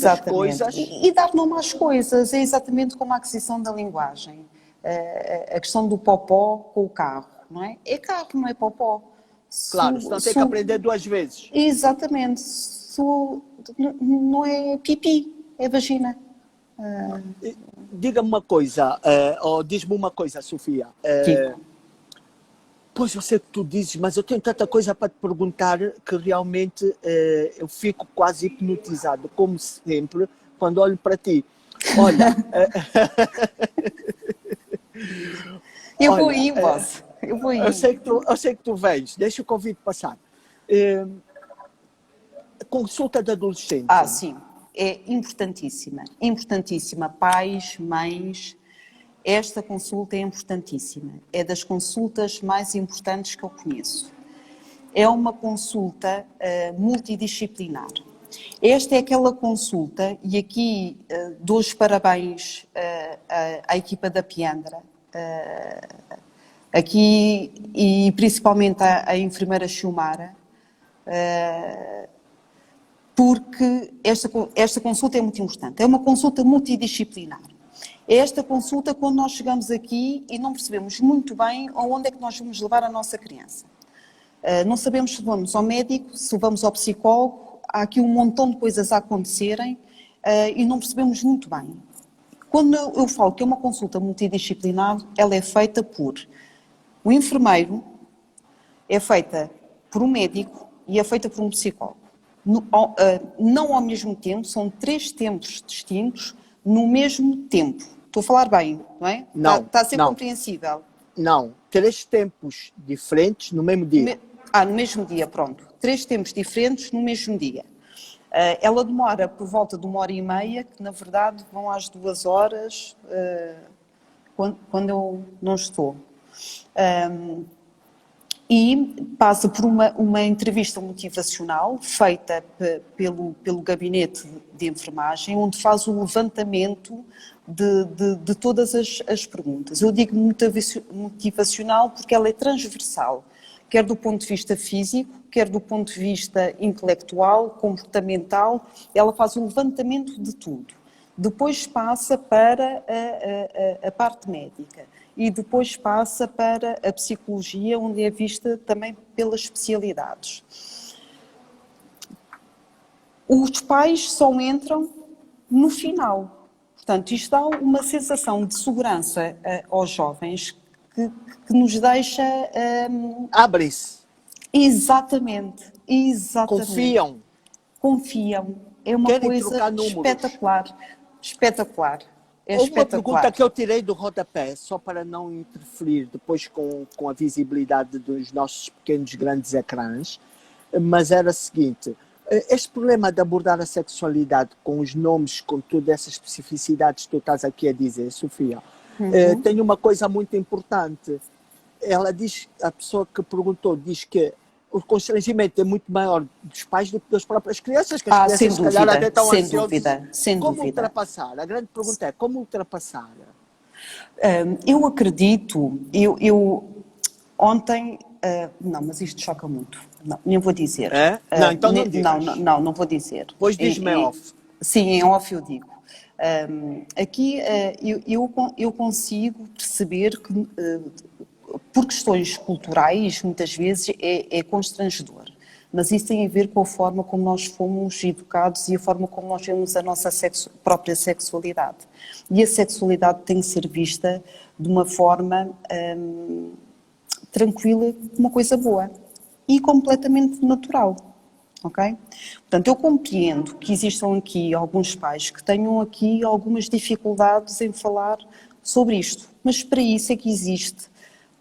das coisas. E dar nome às coisas, é exatamente como a aquisição da linguagem. A questão do popó com o carro, não é? É carro, não é popó. Claro, senão tem que aprender 2 vezes. Exatamente. Não é pipi, é vagina. Diga-me uma coisa, ou diz-me uma coisa, Sofia. Pois eu sei o que tu dizes, mas eu tenho tanta coisa para te perguntar que realmente eu fico quase hipnotizado, como sempre, quando olho para ti. Olha... Eu vou ir, boss. Eu vou ir. Eu sei que tu vens. Deixa o convite passar. Consulta de adolescentes. Sim. É importantíssima. Importantíssima. Pais, mães... Esta consulta é importantíssima, é das consultas mais importantes que eu conheço. É uma consulta multidisciplinar. Esta é aquela consulta, e aqui dou os parabéns à equipa da Piandra, aqui e principalmente à enfermeira Xiomara, porque esta consulta é muito importante. É uma consulta multidisciplinar. É esta consulta quando nós chegamos aqui e não percebemos muito bem aonde é que nós vamos levar a nossa criança. Não sabemos se vamos ao médico, se vamos ao psicólogo, há aqui um montão de coisas a acontecerem e não percebemos muito bem. Quando eu falo que é uma consulta multidisciplinar, ela é feita por um enfermeiro, é feita por um médico e é feita por um psicólogo. Não ao mesmo tempo, são 3 tempos distintos no mesmo tempo. Estou a falar bem, não é? Não. Está a ser compreensível. Não. 3 tempos diferentes no mesmo dia. No mesmo dia, pronto. 3 tempos diferentes no mesmo dia. Ela demora por volta de 1h30, que na verdade vão às 2 horas, quando eu não estou. E passa por uma entrevista motivacional feita pelo gabinete de enfermagem, onde faz o levantamento de todas as perguntas. Eu digo motivacional porque ela é transversal, quer do ponto de vista físico, quer do ponto de vista intelectual, comportamental, ela faz o levantamento de tudo. Depois passa para a parte médica. E depois passa para a psicologia, onde é vista também pelas especialidades. Os pais só entram no final. Portanto, isto dá uma sensação de segurança aos jovens que, que nos deixa... Abrem-se, exatamente. confiam, Confiam. É uma querem coisa trocar números. espetacular. Espetacular. É Uma pergunta espetacular. que eu tirei do rodapé, só para não interferir depois com a visibilidade dos nossos pequenos grandes ecrãs, mas era a seguinte: este problema de abordar a sexualidade com os nomes, com todas essas especificidades que tu estás aqui a dizer, Sofia, tem uma coisa muito importante. Ela diz, a pessoa que perguntou, diz que o constrangimento é muito maior dos pais do que das próprias crianças, que as crianças sem se calhar dúvida, até estão sem ansiosas. dúvida, sem Como dúvida. ultrapassar? A grande pergunta é, como ultrapassar? Eu acredito, eu ontem, não, mas isto choca muito, não, nem vou dizer. É? Não, então não digas. Não vou dizer. Pois diz-me off. Sim, em off eu digo. Aqui eu consigo perceber que, por questões culturais, muitas vezes é constrangedor. Mas isso tem a ver com a forma como nós fomos educados e a forma como nós vemos a nossa própria sexualidade. E a sexualidade tem que ser vista de uma forma tranquila, uma coisa boa e completamente natural. Ok? Portanto, eu compreendo que existam aqui alguns pais que tenham aqui algumas dificuldades em falar sobre isto, mas para isso é que existe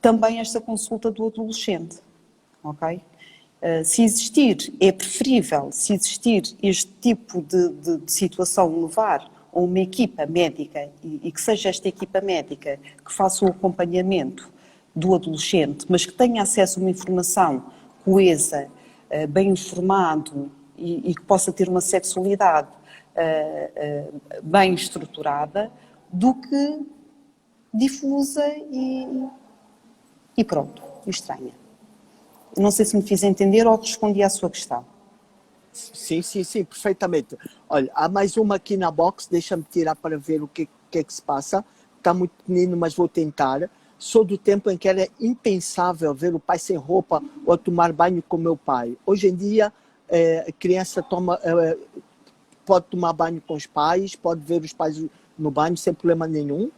também esta consulta do adolescente. Ok? Se existir, é preferível, se existir este tipo de situação, levar a uma equipa médica e que seja esta equipa médica que faça o acompanhamento do adolescente, mas que tenha acesso a uma informação coesa, bem informado e que possa ter uma sexualidade bem estruturada, do que difusa e pronto, estranha. Não sei se me fiz entender ou respondi à sua questão. Sim, perfeitamente. Olha, há mais uma aqui na box, deixa-me tirar para ver o que é que se passa. Está muito pequenino, mas vou tentar. Sou do tempo em que era impensável ver o pai sem roupa ou a tomar banho com meu pai. Hoje em dia, a criança pode tomar banho com os pais, pode ver os pais no banho sem problema nenhum.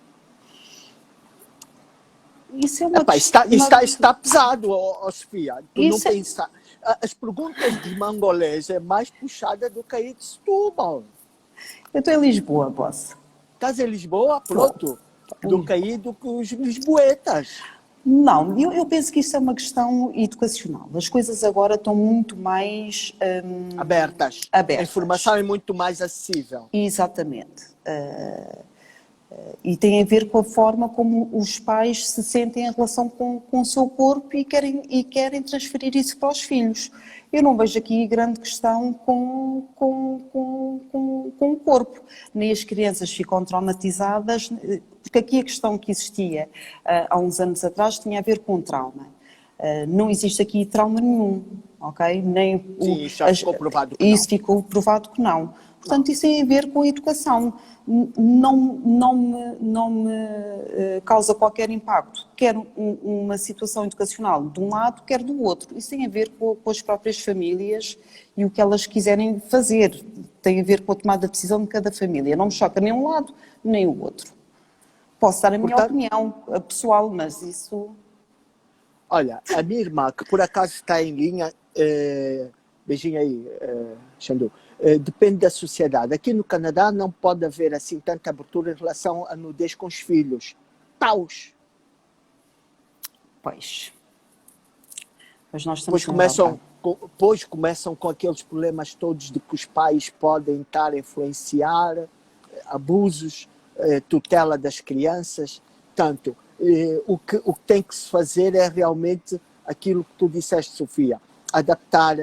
Isso é uma está pesado, Sofia. Tu não pensar. As perguntas de mangolês é mais puxada do que aí de Setúbal. Eu estou em Lisboa, boss. Estás em Lisboa? Pronto. Do que aí do que os lisboetas. Não, eu penso que isso é uma questão educacional. As coisas agora estão muito mais abertas. A informação é muito mais acessível. Exatamente. E tem a ver com a forma como os pais se sentem em relação com o seu corpo e querem transferir isso para os filhos. Eu não vejo aqui grande questão com o corpo. Nem as crianças ficam traumatizadas, porque aqui a questão que existia há uns anos atrás tinha a ver com trauma. Não existe aqui trauma nenhum, ok? Sim, já ficou provado que isso ficou provado que não. Portanto, isso tem a ver com a educação. Não me causa qualquer impacto, quer uma situação educacional de um lado, quer do outro. Isso tem a ver com as próprias famílias e o que elas quiserem fazer. Tem a ver com a tomada de decisão de cada família. Não me choca nem um lado, nem o outro. Posso dar a minha opinião pessoal, mas isso... Olha, a minha irmã, que por acaso está em linha, beijinho aí, Xandu, depende da sociedade. Aqui no Canadá não pode haver assim tanta abertura em relação à nudez com os filhos. Taus. Pois nós estamos Depois começam com aqueles problemas todos de que os pais podem estar a influenciar, abusos, tutela das crianças. Tanto, o que tem que se fazer é realmente aquilo que tu disseste, Sofia, adaptar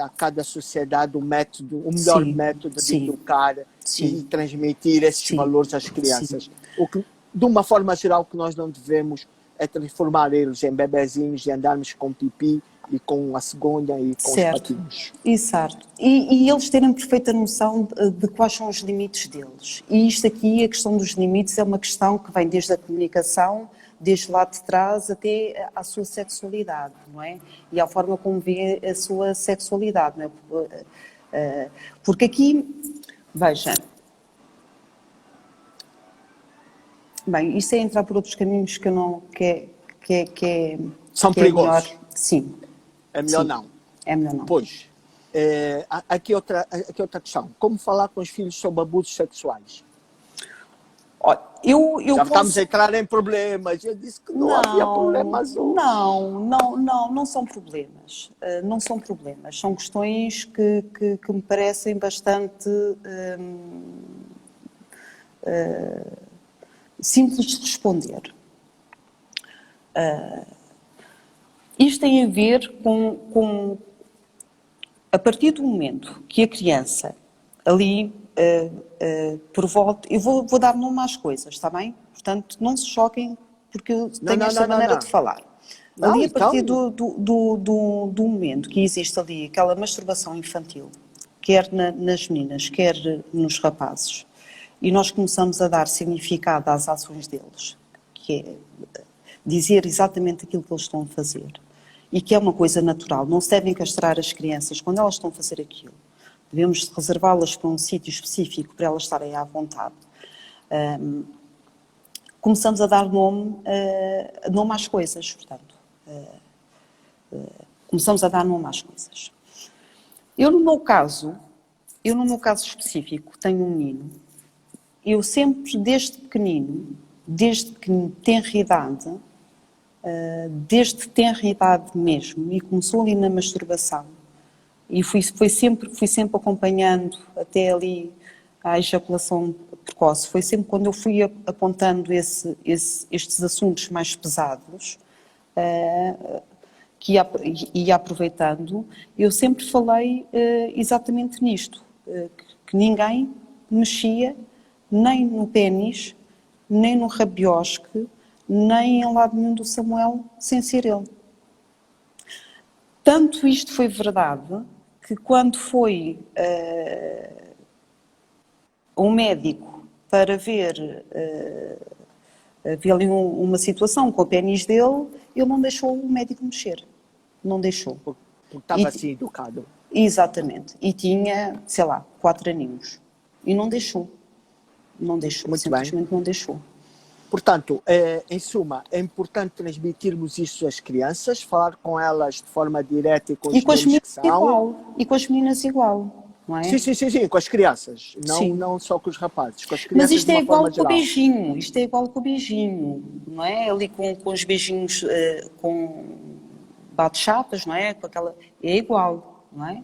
a cada sociedade o melhor método de educar e transmitir esses valores às crianças. O que, de uma forma geral, que nós não devemos é transformar eles em bebezinhos e andarmos com pipi e com a cegonha e com os patinhos. Exato. E eles terem perfeita noção de quais são os limites deles. E isto aqui, a questão dos limites, é uma questão que vem desde a comunicação, desde lá de trás até à sua sexualidade, não é? E à forma como vê a sua sexualidade, não é? Porque aqui, veja, Bem, isso é entrar por outros caminhos que eu não... São que é melhor. perigosos. Sim. É melhor Sim. não. É melhor não. Pois, aqui outra questão. Como falar com os filhos sobre abusos sexuais? Olha, eu Já estamos posso... a entrar em problemas. Eu disse que não havia problemas hoje. Não são problemas. Não são problemas. São questões que me parecem bastante simples de responder. Isto tem a ver com a partir do momento que a criança ali por volta... Eu vou dar nome às coisas, está bem? Portanto, não se choquem porque eu tenho esta maneira de falar. Não, Ali, a partir então... do momento que existe ali aquela masturbação infantil, quer nas meninas, quer nos rapazes, e nós começamos a dar significado às ações deles, que é dizer exatamente aquilo que eles estão a fazer, e que é uma coisa natural. Não se devem castrar as crianças quando elas estão a fazer aquilo. Devemos reservá-las para um sítio específico para elas estarem à vontade. Começamos a dar nome às coisas, portanto. Começamos a dar nome às coisas. Eu no meu caso específico, tenho um menino. Eu sempre, desde pequenino, tenra idade, desde tenra idade mesmo, e começou ali na masturbação, e fui sempre acompanhando até ali à ejaculação precoce. Foi sempre quando eu fui apontando estes assuntos mais pesados, que ia aproveitando, eu sempre falei exatamente nisto, que ninguém mexia nem no pénis, nem no rabiosque, nem em lado nenhum do Samuel, sem ser ele. Tanto isto foi verdade, que quando foi um médico para ver ali uma situação com o pénis dele, ele não deixou o médico mexer. Não deixou. Porque estava assim educado. Exatamente. E tinha, sei lá, 4 aninhos. E não deixou. Não deixou. Muito simplesmente bem. Não deixou. Portanto, em suma, é importante transmitirmos isso às crianças, falar com elas de forma direta e com os nomes que são. Igual. E com as meninas igual. Não é? Sim, com as crianças, não só com os rapazes, com as crianças. Mas isto é igual com o beijinho, não é? Ali com os beijinhos, com bate-chapas, não é? Com aquela... É igual, não é?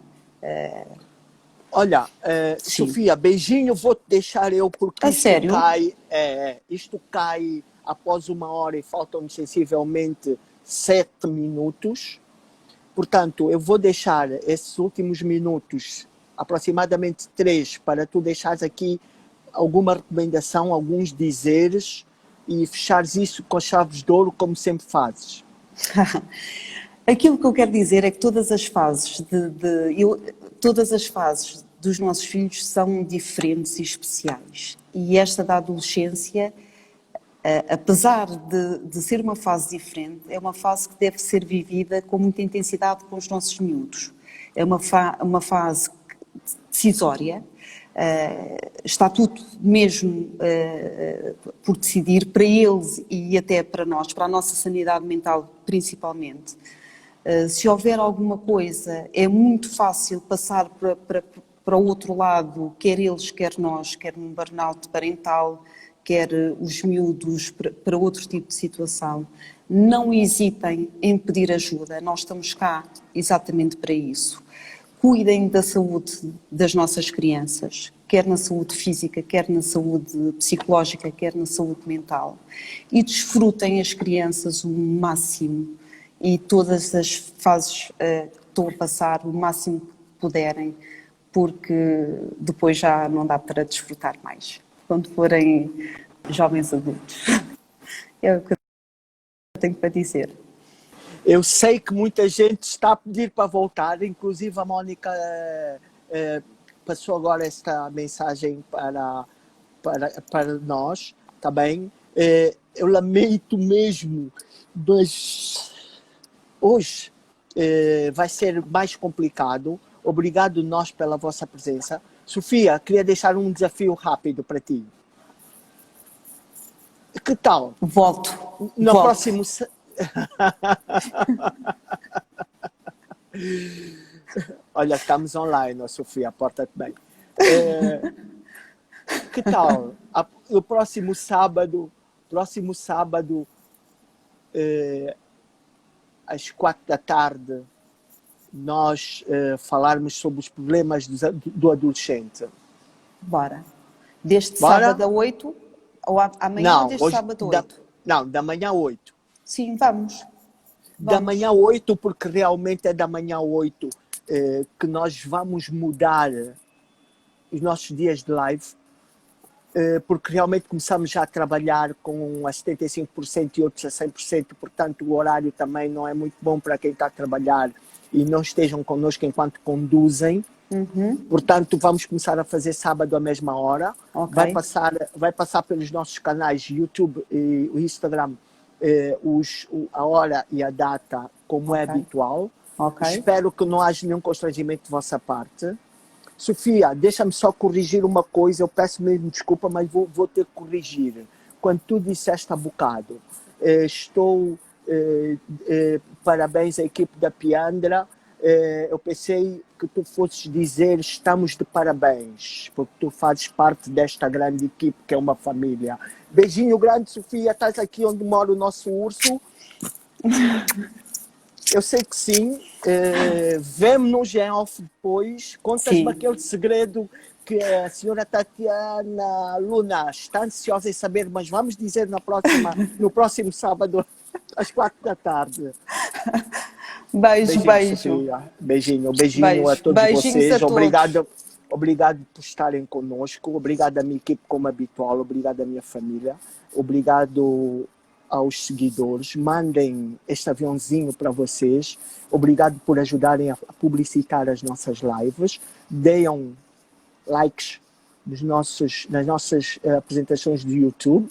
Olha, Sofia, beijinho vou-te deixar eu, porque sério? Isto cai após 1 hora e faltam-me sensivelmente 7 minutos. Portanto, eu vou deixar esses últimos minutos, aproximadamente 3, para tu deixares aqui alguma recomendação, alguns dizeres e fechares isso com chaves de ouro, como sempre fazes. Aquilo que eu quero dizer é que todas as fases dos nossos filhos são diferentes e especiais. E esta da adolescência, apesar de ser uma fase diferente, é uma fase que deve ser vivida com muita intensidade com os nossos miúdos. É uma fase decisória, está tudo mesmo por decidir para eles e até para nós, para a nossa sanidade mental principalmente. Se houver alguma coisa, é muito fácil passar para o outro lado, quer eles, quer nós, quer num burnout parental, quer os miúdos, para outro tipo de situação. Não hesitem em pedir ajuda, nós estamos cá exatamente para isso. Cuidem da saúde das nossas crianças, quer na saúde física, quer na saúde psicológica, quer na saúde mental. E desfrutem as crianças o máximo e todas as fases que estão a passar o máximo que puderem, porque depois já não dá para desfrutar mais, quando forem jovens adultos. É o que eu tenho para dizer. Eu sei que muita gente está a pedir para voltar, inclusive a Mónica passou agora esta mensagem para nós, tá bem? Eu lamento mesmo, mas hoje vai ser mais complicado. Obrigado nós pela vossa presença. Sofia, queria deixar um desafio rápido para ti. Que tal? Volto. No Volto. próximo. Olha, estamos online, ó, Sofia, porta-te bem. Que tal? No próximo sábado, às 4 da tarde, nós falarmos sobre os problemas do adolescente. Bora. Deste Bora? sábado a 8 ou amanhã ou deste sábado a 8? Não, da manhã 8. Sim, vamos. Da manhã 8, porque realmente é da manhã 8 que nós vamos mudar os nossos dias de live, porque realmente começamos já a trabalhar com a 75% e outros a 100%, portanto o horário também não é muito bom para quem está a trabalhar e não estejam connosco enquanto conduzem. Portanto, vamos começar a fazer sábado à mesma hora. Ok. Vai passar pelos nossos canais YouTube e o Instagram a hora e a data, como é habitual. Ok. Espero que não haja nenhum constrangimento de vossa parte. Sofia, deixa-me só corrigir uma coisa. Eu peço mesmo desculpa, mas vou ter que corrigir. Quando tu disseste há bocado, parabéns à equipe da Piandra, eu pensei que tu fosses dizer estamos de parabéns, porque tu fazes parte desta grande equipe que é uma família. Beijinho grande, Sofia, estás aqui onde mora o nosso urso. Eu sei que sim. Vemo-nos em off depois. Contas-me aquele segredo que a senhora Tatiana Luna está ansiosa em saber, mas vamos dizer no próximo sábado às 4 da tarde. Beijo. Sofia. Beijinho a todos Beijinhos vocês. a todos. Obrigado por estarem conosco. Obrigado à minha equipe como habitual. Obrigado à minha família. Obrigado aos seguidores. Mandem este aviãozinho para vocês. Obrigado por ajudarem a publicitar as nossas lives. Deem likes nas nossas apresentações do YouTube.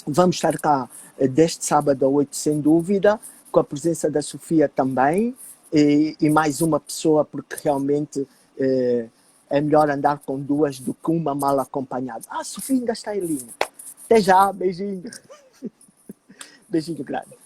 Vamos estar cá deste sábado a 8, sem dúvida, com a presença da Sofia também, e mais uma pessoa, porque realmente é melhor andar com duas do que uma mal acompanhada. A Sofia ainda está em linha. Até já, beijinho. Beijinho grande.